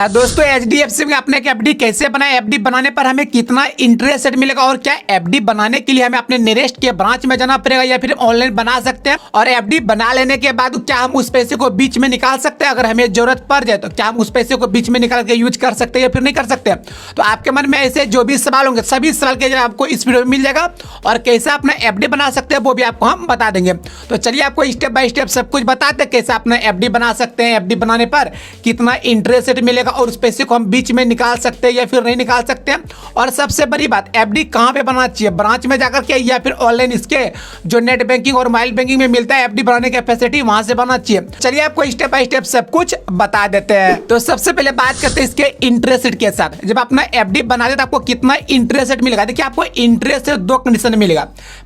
दोस्तों एचडीएफसी में अपने एक एफडी कैसे बनाए, एफडी बनाने पर हमें कितना इंटरेस्ट रेट मिलेगा और क्या एफडी बनाने के लिए हमें अपने नियरेस्ट के ब्रांच में जाना पड़ेगा या फिर ऑनलाइन बना सकते हैं। और एफडी बना लेने के बाद क्या हम उस पैसे को बीच में निकाल सकते हैं, अगर हमें जरूरत पड़ जाए तो क्या हम उस पैसे को बीच में निकाल के यूज कर सकते हैं या फिर नहीं कर सकते। तो आपके मन में ऐसे जो भी सवाल होंगे सभी सवाल के जवाब आपको इस वीडियो में मिल जाएगा और कैसे अपना एफडी बना सकते हैं वो भी आपको हम बता देंगे। तो चलिए आपको स्टेप बाय स्टेप सब कुछ बताते हैं कैसे अपना एफडी बना सकते हैं, एफडी बनाने पर कितना इंटरेस्ट रेट मिलेगा और उस पैसे को हम बीच में निकाल सकते हैं या फिर नहीं निकाल सकते हैं। और सबसे बड़ी बात, एफडी कहां पे बनाना चाहिए, ब्रांच में जाकर के या फिर ऑनलाइन इसके जो नेट बैंकिंग और मोबाइल बैंकिंग में मिलता है एफडी बनाने की फैसिलिटी वहां से बनाना चाहिए। चलिए आपको स्टेप बाय स्टेप सब कुछ बता देते हैं। तो सबसे पहले बात करते हैं इसके इंटरेस्ट रेट के साथ। जब अपना एफडी बनाते तो आपको कितना इंटरेस्ट रेट मिलेगा। देखिए आपको इंटरेस्ट रेट दो कंडीशन मिलेगा।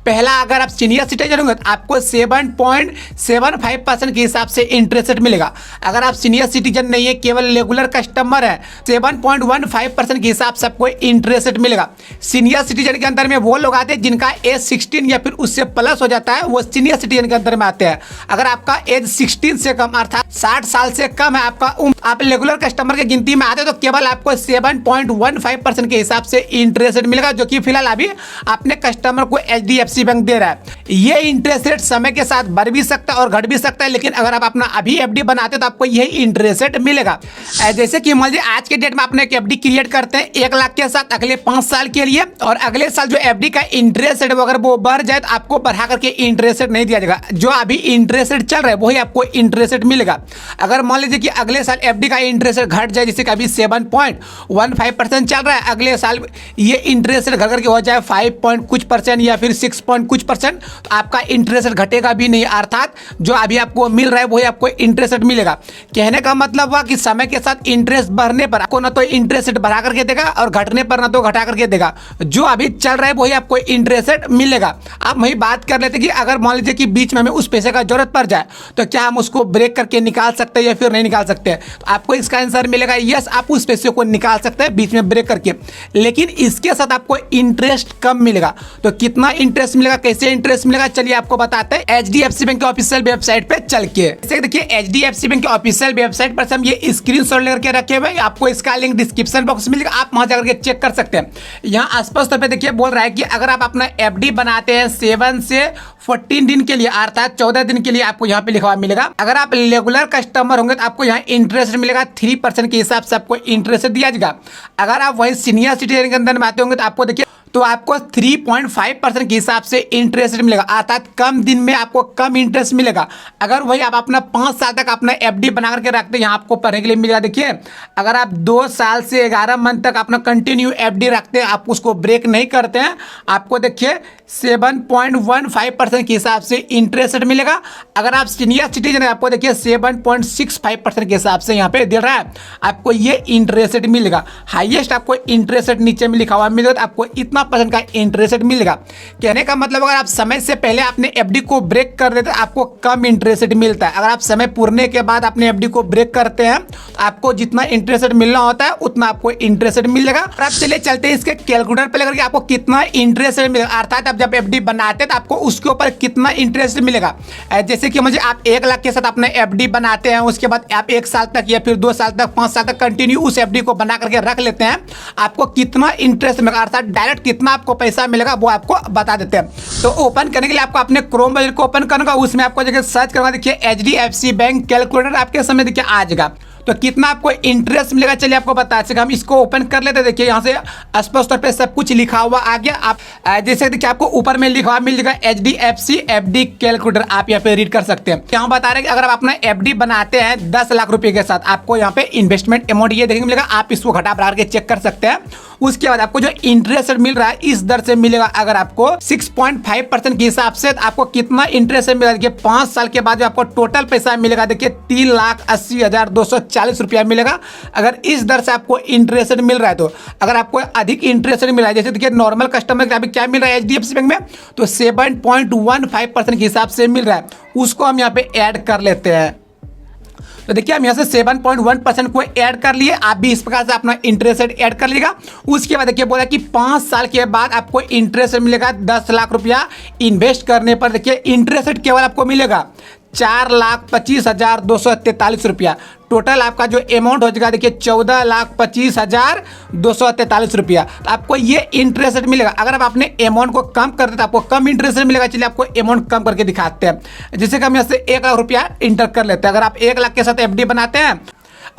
पहला, अगर आप सीनियर सिटीजन होंगे तो आपको 7.75% के हिसाब से इंटरेस्ट रेट मिलेगा। अगर आप सीनियर सिटीजन नहीं है, केवल रेगुलर कस्टमर है, 7.15% के हिसाब से आपको इंटरेस्ट रेट मिलेगा। सीनियर सिटीजन के अंदर में वो लोग आते हैं जिनका एज 16 या फिर उससे प्लस हो जाता है, वो सीनियर सिटीजन के अंदर में आते हैं। अगर आपका एज 16 से कम अर्थात 60 साल से कम है आपका उम्र, आप रेगुलर कस्टमर की गिनती में आते हैं तो केवल आपको 7.15% के हिसाब से इंटरेस्ट रेट मिलेगा, जो कि फिलहाल अभी अपने कस्टमर को एचडीएफसी बैंक दे रहा है। ये इंटरेस्ट रेट समय के साथ बढ़ भी सकता है और घट भी सकता है, लेकिन अगर आप अपना अभी एफडी बनाते तो आपको यही इंटरेस्ट रेट मिलेगा। जैसे कि मान लीजिए आज के डेट में आपने एक एफडी क्रिएट करते हैं 1 लाख के साथ अगले 5 साल के लिए, और अगले साल जो एफडी का इंटरेस्ट रेट अगर वो बढ़ जाए तो आपको बढ़ा करके इंटरेस्ट रेट नहीं दिया जाएगा। जो अभी इंटरेस्ट रेट चल रहा है वही आपको इंटरेस्ट रेट मिलेगा। अगर मान लीजिए कि अगले साल एफडी का इंटरेस्ट रेट घट जाए, जैसे कि अभी 7.15% चल रहा है, अगले साल ये इंटरेस्ट रेट घट करके हो जाए 5 या फिर 6%, तो आपका इंटरेस्ट रेट घटेगा भी नहीं, अर्थात जो अभी आपको मिल रहा है वही आपको इंटरेस्ट रेट मिलेगा। कहने का मतलब हुआ कि समय के साथ इंटरेस्ट बढ़ने पर आपको ना तो इंटरेस्ट रेट बढ़ा करके देगा और घटने पर ना तो घटा करके देगा। जो अभी चल रहा है वही आपको इंटरेस्ट रेट मिलेगा। आप वही बात कर लेते कि अगर मान लीजिए कि बीच में हमें उस पैसे का जरूरत पड़ जाए तो क्या हम उसको ब्रेक करके निकाल सकते हैं या फिर नहीं निकाल सकते हैं। तो आपको इसका आंसर मिलेगा यस, आप उस पैसे को निकाल सकते हैं बीच में ब्रेक करके, लेकिन इसके साथ आपको इंटरेस्ट कम मिलेगा। तो कितना इंटरेस्ट मिलेगा, कैसे इंटरेस्ट मिलेगा, चलिए आपको बताते हैं एचडीएफसी बैंक के ऑफिशियल वेबसाइट पे चल के। देखिए एचडीएफसी बैंक के ऑफिशियल वेबसाइट पर हम ये स्क्रीनशॉट लेकर रखे हुए हैं, आपको इसका लिंक डिस्क्रिप्शन बॉक्स में मिलेगा, आप वहां जाकर के चेक कर सकते हैं। यहाँ स्पष्ट तौर पे देखिए बोल रहा है कि अगर आप अपना एफडी बनाते हैं 7 से 14 दिन के लिए अर्थात 14 दिन के लिए, आपको यहाँ पे लिखा हुआ मिलेगा। अगर आप रेगुलर कस्टमर होंगे तो आपको यहाँ इंटरेस्ट मिलेगा 3% के हिसाब से आपको इंटरेस्ट दिया जाएगा। अगर आप वही सीनियर सिटीजन के अंदर में आते होंगे तो आपको देखिए तो आपको 3.5% के हिसाब से इंटरेस्ट मिलेगा, अर्थात कम दिन में आपको कम इंटरेस्ट मिलेगा। अगर वही आप अपना 5 साल तक अपना एफडी बना करके रखते हैं, यहाँ आपको पढ़ने के लिए मिलेगा। देखिए अगर आप 2 साल से 11 मंथ तक अपना कंटिन्यू एफडी रखते हैं, आप उसको ब्रेक नहीं करते हैं, आपको देखिए 7.15% के हिसाब से इंटरेस्ट मिलेगा। अगर आप सीनियर सिटीजन है आपको देखिए 7.65% के हिसाब से यहाँ पे दे रहा है, आपको ये इंटरेस्ट मिलेगा। हाईएस्ट आपको इंटरेस्ट नीचे में लिखा हुआ मिलेगा, आपको इतना % का इंटरेस्ट मिलेगा। कहने का मतलब अगर आप समय से पहले अपने एफडी को ब्रेक कर देते हैं आपको कम इंटरेस्ट मिलता है। अगर आप समय पूरने के बाद अपने एफडी को ब्रेक करते हैं तो आपको जितना इंटरेस्ट मिलना होता है उतना आपको इंटरेस्ट मिलेगा। और आप चलिए चलते हैं इसके कैलकुलेटर पे लेकर के आपको कितना इंटरेस्ट मिलेगा, अर्थात आप जब एफडी बनाते हैं तो आपको उसके ऊपर कितना इंटरेस्ट मिलेगा। जैसे कि मुझे आप 1 लाख के साथ अपने एफडी बनाते हैं, उसके बाद आप 1 साल तक या फिर 2 साल तक 5 साल तक कंटिन्यू उस एफडी को बना करके रख लेते हैं, आपको कितना इंटरेस्ट मिलेगा अर्थात डायरेक्ट कितना आपको पैसा मिलेगा वो आपको बता देते हैं। तो ओपन करने के लिए आपको अपने क्रोम ब्राउज़र को ओपन करना, उसमें आपको जगह सर्च करना, देखिए एचडीएफसी बैंक कैलकुलेटर आपके सामने देखिए आ जाएगा। तो कितना आपको इंटरेस्ट मिलेगा चलिए आपको बता सके। हम इसको ओपन कर लेते हैं, देखिए यहाँ से स्पष्ट तौर पे सब कुछ लिखा हुआ आ गया। आप जैसे देखिए आपको ऊपर में लिखा हुआ मिल जाएगा एचडीएफसी एफडी कैलकुलेटर, आप यहाँ पे रीड कर सकते हैं। यहाँ बता रहे हैं कि अगर आप अपना एफडी बनाते हैं 10 लाख रुपए के साथ, आपको यहाँ पे इन्वेस्टमेंट अमाउंट ये देखने मिलेगा, आप इसको घटा बढ़ा के चेक कर सकते हैं। उसके बाद आपको जो इंटरेस्ट मिल रहा है इस दर से मिलेगा। अगर आपको 6.5% के हिसाब से आपको कितना इंटरेस्ट मिलेगा, देखिए 5 साल के बाद जो आपको टोटल पैसा मिलेगा देखिए 3,80,240 रुपया मिलेगा। अगर इस दर से आपको इंटरेस्ट मिल रहा है तो अगर आपको अधिक इंटरेस्ट मिल रहा है, जैसे देखिए नॉर्मल कस्टमर के अभी क्या मिल रहा है एचडीएफसी बैंक में, तो 7.15% के हिसाब से मिल रहा है, उसको हम यहाँ पे ऐड कर लेते हैं। तो देखिए हम यहाँ से 7.1% को ऐड कर लिए, आप भी इस प्रकार से अपना इंटरेस्ट रेट ऐड कर लीजिएगा। उसके बाद देखिए बोला कि 5 साल के बाद आपको इंटरेस्ट मिलेगा 10 लाख रुपया इन्वेस्ट करने पर। देखिए इंटरेस्ट रेट केवल आपको मिलेगा 4,25,243 रुपया। टोटल आपका जो अमाउंट हो जाएगा देखिए 14,25,243 रुपया। तो आपको ये इंटरेस्ट रेट मिलेगा। अगर आप अपने अमाउंट को कम कर देते तो आपको कम इंटरेस्ट रेट मिलेगा। चलिए आपको अमाउंट कम करके दिखाते हैं। जैसे कि हम यहाँ से 1 लाख रुपया इंटर कर लेते हैं। अगर आप 1 लाख के साथ एफडी बनाते हैं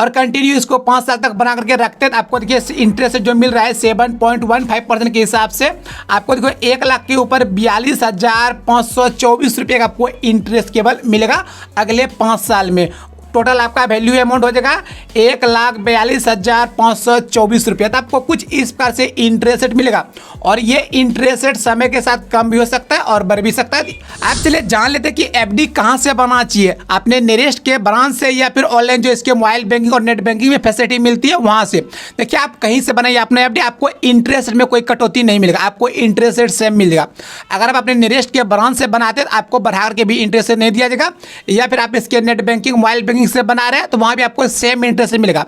और कंटिन्यू इसको 5 साल तक बना करके रखते हैं तो आपको देखिए इंटरेस्ट जो मिल रहा है 7.15% के हिसाब से आपको देखो 1 लाख के ऊपर 42,524 रुपये का आपको इंटरेस्ट केवल मिलेगा अगले 5 साल में। टोटल आपका वैल्यू अमाउंट हो जाएगा 1,42,524 रुपया। तो आपको कुछ इस प्रकार से इंटरेस्ट रेट मिलेगा और ये इंटरेस्ट रेट समय के साथ कम भी हो सकता है और बढ़ भी सकता है। आप चलिए जान लेते हैं कि एफडी कहाँ से बनाना चाहिए। आपने नेरेस्ट के ब्रांच से या फिर ऑनलाइन जो इसके मोबाइल बैंकिंग और नेट बैंकिंग में फैसिलिटी मिलती है वहाँ से। देखिए आप कहीं से बनाइए अपना एफडी, आपको इंटरेस्ट रेट में कोई कटौती नहीं मिलेगा, आपको इंटरेस्ट रेट सेम मिलेगा। अगर आप अपने नेरेस्ट के ब्रांच से बनाते हैं तो आपको बढ़ा करके भी इंटरेस्ट रेट नहीं दिया जाएगा, या फिर आप इसके नेट बैंकिंग मोबाइल बैंकिंग से बना रहे हैं तो वहां भी आपको सेम इंटरेस्ट रेट मिलेगा।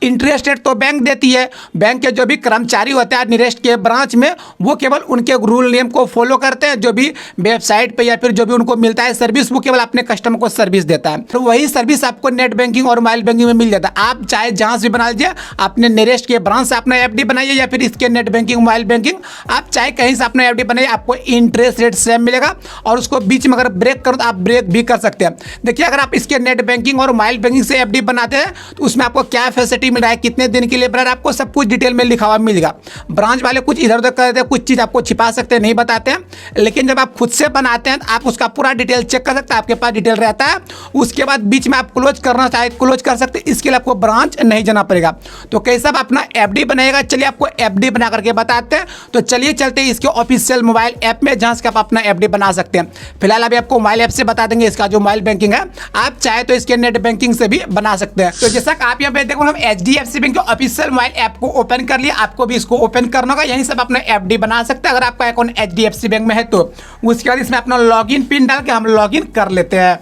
इंटरेस्ट रेट तो बैंक देती है, बैंक के जो भी कर्मचारी होते हैं निरेस्ट के ब्रांच में वो केवल उनके रूल नियम को फॉलो करते हैं। जो भी वेबसाइट पे या फिर जो भी उनको मिलता है सर्विस वो केवल अपने कस्टमर को सर्विस देता है। तो वही सर्विस आपको नेट बैंकिंग और मोबाइल बैंकिंग में मिल जाता है। आप चाहे जहां से बना लीजिए, अपने निरेस्ट के ब्रांच से अपना एफडी बनाइए या फिर इसके नेट बैंकिंग मोबाइल बैंकिंग, आप चाहे कहीं से अपना एफडी बनाइए, आपको इंटरेस्ट रेट सेम मिलेगा। और उसको बीच में अगर ब्रेक करो तो आप ब्रेक भी कर सकते हैं। देखिए अगर आप इसके नेट बैंकिंग और मोबाइल बैंकिंग से एफडी बनाते हैं तो उसमें आपको क्या फैसिलिटी मिल रहा है, कितने दिन के लिए बना रहा है, आपको सब कुछ डिटेल में लिखा हुआ मिलेगा। ब्रांच वाले कुछ इधर उधर कर देते हैं, कुछ चीज़ आपको छिपा सकते हैं, नहीं बताते हैं। लेकिन जब आप खुद से बनाते हैं तो आप उसका पूरा डिटेल चेक कर सकते हैं, आपके पास डिटेल रहता है। उसके बाद बीच में आप क्लोज करना चाहे क्लोज कर सकते हैं, इसके लिए आपको ब्रांच नहीं जाना पड़ेगा। तो कैसे आप अपना एफडी बनाएगा, चलिए आपको एफडी बना करके बताते हैं। तो चलिए चलते हैं इसके ऑफिशियल मोबाइल ऐप में जहाँ से आप अपना एफडी बना सकते हैं। फिलहाल अभी आपको मोबाइल ऐप से बता देंगे इसका जो मोबाइल बैंकिंग है, आप चाहे तो इसके नेट बैंकिंग से भी बना सकते हैं। तो जैसा कि आप यहाँ पे देखो हम HDFC बैंक के ऑफिशियल मोबाइल ऐप को ओपन कर लिया, आपको भी इसको ओपन करना होगा, यहीं से आप अपना एफडी बना सकते हैं अगर आपका अकाउंट HDFC बैंक में है तो। उसके बाद इसमें अपना लॉगिन पिन डाल के हम लॉगिन कर लेते हैं।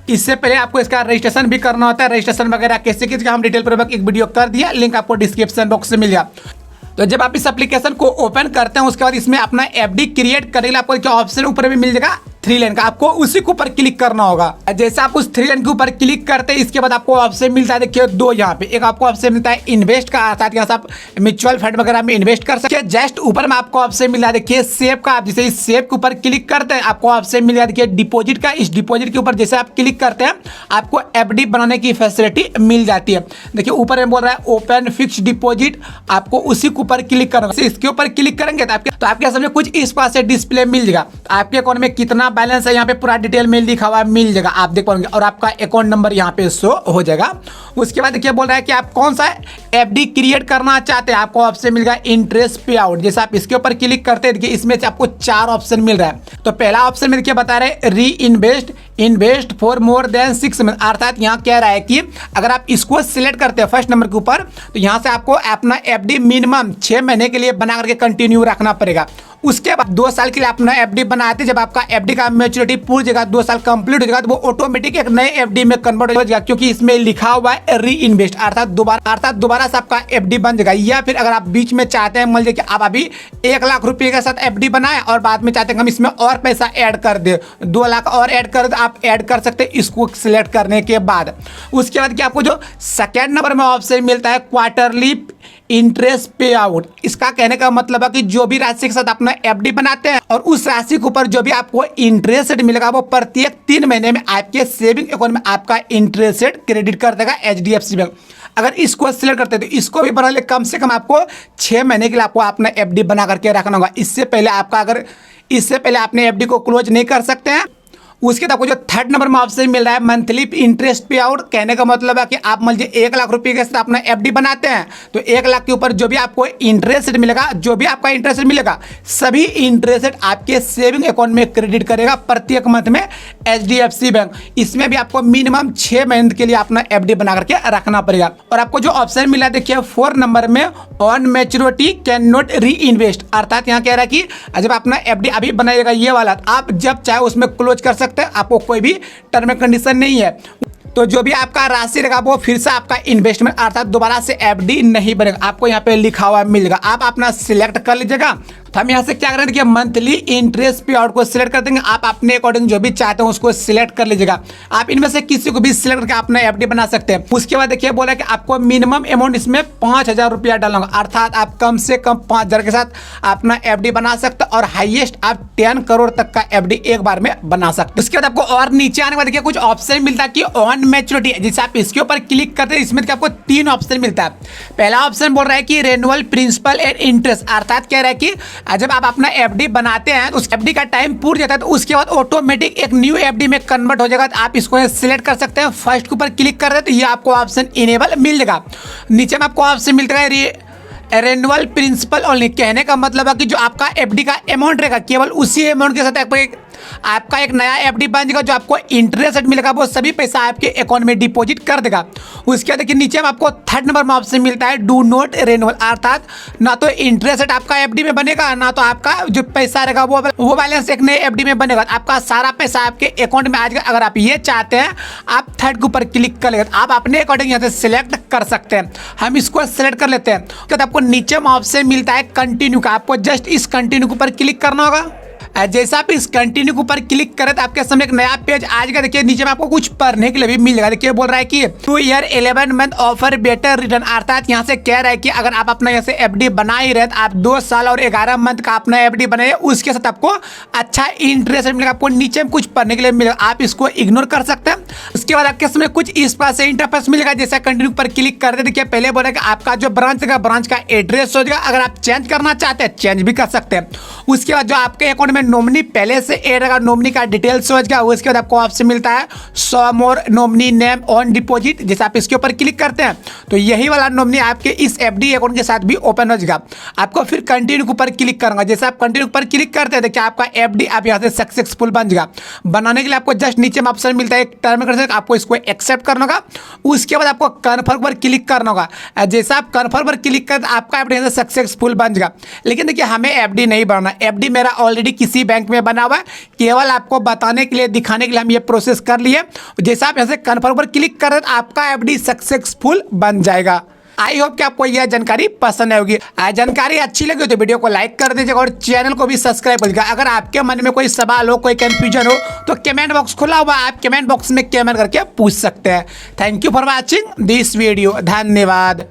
इससे पहले आपको इसका रजिस्ट्रेशन भी करना होता है। रजिस्ट्रेशन वगैरह कैसे किसका हम डिटेल पूर्वक एक वीडियो कर दिया, लिंक आपको डिस्क्रिप्शन बॉक्स में मिल गया। तो जब आप इस एप्लीकेशन को ओपन करते हैं उसके बाद इसमें अपना एफडी क्रिएट करने के लिए आपको क्या ऑप्शन ऊपर भी मिल जाएगा 3 लाइन का, आपको उसी के ऊपर क्लिक करना होगा। जैसे आप उस 3 लाइन के ऊपर क्लिक करते हैं इसके बाद आपको ऑप्शन मिलता है देखिए 2 यहाँ पे। एक आपको ऑप्शन मिलता है इन्वेस्ट का, अर्थात यहाँ से आप म्यूचुअल फंड वगैरह में इन्वेस्ट कर सकते हैं। जस्ट ऊपर में आपको ऑप्शन मिल रहा है देखिए सेव का, आप जैसे इस सेव के ऊपर क्लिक करते हैं आपको ऑप्शन मिल रहा है देखिए डिपॉजिट का। इस डिपॉजिट के ऊपर जैसे आप क्लिक करते हैं आपको एफडी बनाने की फैसिलिटी मिल जाती है। देखिए ऊपर में बोल रहा है ओपन फिक्स डिपॉजिट, आपको उसी के ऊपर क्लिक करना है। इसके ऊपर क्लिक करेंगे तो आपके सामने कुछ इस पास से डिस्प्ले मिल जाएगा। आपके अकाउंट में कितना बैलेंस है यहाँ पे पूरा डिटेल में लिखा हुआ मिल जाएगा, आप देख पाएंगे। और आपका अकाउंट नंबर यहाँ पे शो हो जाएगा। उसके बाद देखिए बोल रहा है कि आप कौन सा एफडी क्रिएट करना चाहते हैं, आपको ऑप्शन मिल गया इंटरेस्ट पे आउट। जैसे आप इसके ऊपर क्लिक करते हैं देखिए इसमें से आपको 4 ऑप्शन मिल रहा है। तो पहला ऑप्शन में देखिए बता रहे री invest, invest for more than 6 month, अर्थात यहाँ कह रहा है कि अगर आप इसको सिलेक्ट करते हैं फर्स्ट नंबर के ऊपर तो यहाँ से आपको अपना एफडी मिनिमम 6 महीने के लिए बना करके कंटिन्यू रखना पड़ेगा। उसके बाद 2 साल के लिए अपना एफडी बनाते, जब आपका एफडी का मैच्योरिटी पूरी जगह 2 साल कंप्लीट हो जाएगा तो वो ऑटोमेटिक एक नए एफडी में कन्वर्ट हो जाएगा, क्योंकि इसमें लिखा हुआ है री इन्वेस्ट, अर्थात दोबारा से आपका एफडी बन जाएगा। या फिर अगर आप बीच में चाहते हैं मान लीजिए कि आप अभी 1 लाख रुपए के साथ एफडी बनाए और बाद में चाहते हैं हम इसमें और पैसा ऐड कर दे, 2 लाख और ऐड कर दे, आप ऐड कर सकते हैं इसको सिलेक्ट करने के बाद। उसके बाद क्या आपको जो सेकेंड नंबर में ऑप्शन मिलता है क्वार्टरली इंटरेस्ट पे आउट। इसका कहने का मतलब है कि जो भी राशि के साथ अपना एफडी बनाते हैं और उस राशि के ऊपर जो भी आपको इंटरेस्ट रेट मिलेगा वो प्रत्येक 3 महीने में आपके सेविंग अकाउंट में आपका इंटरेस्ट रेट क्रेडिट कर देगा HDFC बैंक। अगर इसको सिलेक्ट करते हैं तो इसको भी बनाने कम से कम आपको 6 महीने के लिए आपको अपना एफडी बना करके रखना होगा। इससे पहले आपने एफडी को क्लोज नहीं कर सकते हैं। उसके बाद आपको जो थर्ड नंबर में ऑप्शन मिल रहा है मंथली इंटरेस्ट पे आउट, कहने का मतलब है कि आप मान लीजिए 1 लाख रुपए के साथ अपना एफडी बनाते हैं तो 1 लाख के ऊपर जो भी आपको इंटरेस्ट रेट मिलेगा, जो भी आपका इंटरेस्ट रेट मिलेगा सभी इंटरेस्ट रेट आपके सेविंग अकाउंट में क्रेडिट करेगा प्रत्येक मंथ में HDFC बैंक। इसमें भी आपको मिनिमम 6 महीने के लिए अपना एफडी बना करके रखना पड़ेगा। और आपको जो ऑप्शन मिला देखिए 4 नंबर में ऑन मैच्योरिटी कैन नॉट री इन्वेस्ट, अर्थात यहाँ कह रहा है कि जब अपना एफडी अभी बनाइएगा ये वाला, आप जब चाहे उसमें क्लोज कर सकते हैं, आपको कोई भी टर्म एंड कंडीशन नहीं है। तो जो भी आपका राशि रहेगा वो फिर से आपका इन्वेस्टमेंट अर्थात दोबारा से एफडी नहीं बनेगा, आपको यहाँ पे लिखा हुआ मिलेगा। आप अपना सिलेक्ट कर लीजिएगा, तो हम यहाँ से क्या करेंगे कि मंथली इंटरेस्ट पे आउट को सिलेक्ट कर देंगे। आप अपने अकॉर्डिंग जो भी चाहते हो उसको सिलेक्ट कर लीजिएगा। आप इनमें से किसी को भी सिलेक्ट करके अपना एफडी बना सकते हैं। उसके बाद देखिए बोला कि आपको मिनिमम अमाउंट इसमें 5,000 रुपया डालना होगा, अर्थात आप कम से कम 5,000 के साथ अपना एफडी बना सकते हैं और हाईएस्ट आप 10 करोड़ तक का एफडी एक बार में बना सकते हैं। उसके बाद आपको और नीचे आने के बाद देखिए कुछ ऑप्शन मिलता है कि ऑन मैच्योरिटी, जैसे आप इसके ऊपर क्लिक करते हैं इसमें आपको 3 ऑप्शन मिलता है। पहला ऑप्शन बोल रहा है कि रेन्युअल प्रिंसिपल एंड इंटरेस्ट, अर्थात कह रहा है कि जब आप अपना एफडी बनाते हैं तो उस एफडी का टाइम पूरा जाता है तो उसके बाद ऑटोमेटिक एक न्यू एफडी में कन्वर्ट हो जाएगा। तो आप इसको सिलेक्ट कर सकते हैं। फर्स्ट के ऊपर क्लिक कर रहे हैं तो ये आपको ऑप्शन इनेबल मिल जाएगा। नीचे में आपको ऑप्शन मिलता है रेन्युअल प्रिंसिपल ओनली, कहने का मतलब है कि जो आपका एफडी का अमाउंट रहेगा केवल उसी अमाउंट के साथ आपका एक नया एफडी बन जाएगा। जो आपको इंटरेस्ट मिलेगा वो सभी पैसा आपके अकाउंट में डिपॉजिट कर देगा। उसके बाद देखिए नीचे में आपको 3rd नंबर में ऑप्शन मिलता है डू नॉट रेन्युअल, अर्थात ना तो इंटरेस्ट आपका एफडी में बनेगा ना तो आपका जो पैसा रहेगा वो बैलेंस एक नए एफडी में बनेगा। आपका सारा पैसा आपके अकाउंट में आ जाएगा। अगर आप ये चाहते हैं आप 3rd के ऊपर क्लिक कर लेंगे, आप अपने अकॉर्डिंग यहाँ से सिलेक्ट कर सकते हैं। हम इसको सिलेक्ट कर लेते हैं। तो आपको नीचे में ऑप्शन मिलता है कंटिन्यू का, आपको जस्ट इस कंटिन्यू के ऊपर क्लिक करना होगा। जैसा आप इस कंटिन्यू के ऊपर क्लिक करें तो आपके सामने एक नया पेज आ जाएगा। देखिए नीचे में आपको कुछ पढ़ने के लिए भी मिल जाएगा। देखिए बोल रहा है कि 2 year 11 month offer better return, अर्थात यहाँ से कह रहा है कि अगर आप अपना यहाँ से एफडी बना ही रहे तो आप 2 साल और 11 मंथ का अपना एफडी बनाइए, उसके साथ आपको अच्छा इंटरेस्ट मिलेगा। आपको नीचे में कुछ पढ़ने के लिए मिलेगा, आप इसको इग्नोर कर सकते हैं। उसके बाद आपके सामने कुछ इस पास से इंटरफेस मिलेगा। जैसे कंटिन्यू पर क्लिक करते देखिए पहले बोला कि आपका जो ब्रांच है ब्रांच का एड्रेस हो जाएगा। अगर आप चेंज करना चाहते हैं चेंज भी कर सकते हैं। उसके बाद जो आपके अकाउंट में नॉमिनी पहले से ऐड रहेगा, नॉमिनी का डिटेल्स हो जाएगा। उसके बाद आपको ऑप्शन मिलता है show more nominee name on deposit, जैसे आप इसके ऊपर क्लिक करते हैं तो यही वाला नॉमिनी आपके इस एफडी अकाउंट के साथ भी ओपन हो जाएगा। आपको फिर कंटिन्यू के ऊपर क्लिक करूंगा। जैसे आप कंटिन्यू पर क्लिक करते हैं देखिए आपका एफडी आप यहाँ से सक्सेसफुल बन जाएगा। बनाने के लिए आपको जस्ट नीचे में ऑप्शन मिलता है टर्म कंडीशन, आपको इसको एक्सेप्ट करना होगा। उसके बाद आपको कन्फर्म पर क्लिक करना होगा। जैसे आप कन्फर्म पर क्लिक करें आपका एफडी यहाँ से सक्सेसफुल बन जाएगा। लेकिन देखिए हमें एफडी नहीं बनाना, एफडी मेरा ऑलरेडी किसी बैंक में बना हुआ है, केवल आपको बताने के लिए दिखाने के लिए हम ये प्रोसेस कर लिए। जैसे आप यहाँ से कन्फर्म पर क्लिक करें तो आपका एफडी सक्सेसफुल बन जाएगा। आई होप कि आपको यह जानकारी पसंद आएगी। जानकारी अच्छी लगी तो वीडियो को लाइक कर दीजिएगा और चैनल को भी सब्सक्राइब करिएगा। अगर आपके मन में कोई सवाल हो, कोई कंफ्यूजन हो तो कमेंट बॉक्स खुला हुआ, आप कमेंट बॉक्स में कमेंट करके पूछ सकते हैं। Thank you for watching this video. धन्यवाद।